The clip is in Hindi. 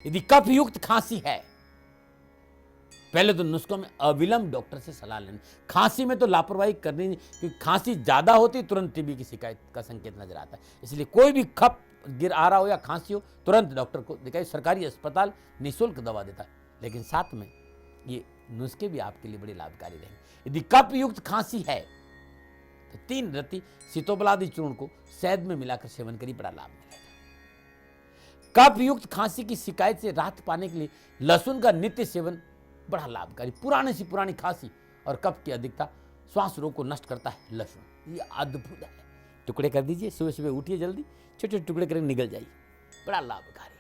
यदि कफ युक्त खांसी है, पहले तो नुस्खों में अविलंब डॉक्टर से सलाह लेनी। खांसी में तो लापरवाही करनी नहीं, क्योंकि खांसी ज्यादा होती तुरंत टीबी की शिकायत का संकेत नजर आता है। इसलिए कोई भी कफ गिर आ रहा हो या खांसी हो, तुरंत डॉक्टर को दिखाइए। सरकारी अस्पताल निःशुल्क दवा देता है, लेकिन साथ में ये नुस्खे भी आपके लिए बड़े लाभकारी रहेंगे। यदि कफ युक्त खांसी है तो 3 रत्ती सीतोपलादी चूर्ण को शहद में मिलाकर सेवन करिए, बड़ा लाभ मिलेगा। कफ युक्त खांसी की शिकायत से राहत पाने के लिए लहसुन का नित्य सेवन बड़ा लाभकारी। पुराने से पुरानी खांसी और कफ की अधिकता, श्वास रोग को नष्ट करता है लहसुन, ये अद्भुत है। टुकड़े कर दीजिए, सुबह सुबह उठिए जल्दी, छोटे छोटे टुकड़े करके निगल जाइए, बड़ा लाभकारी।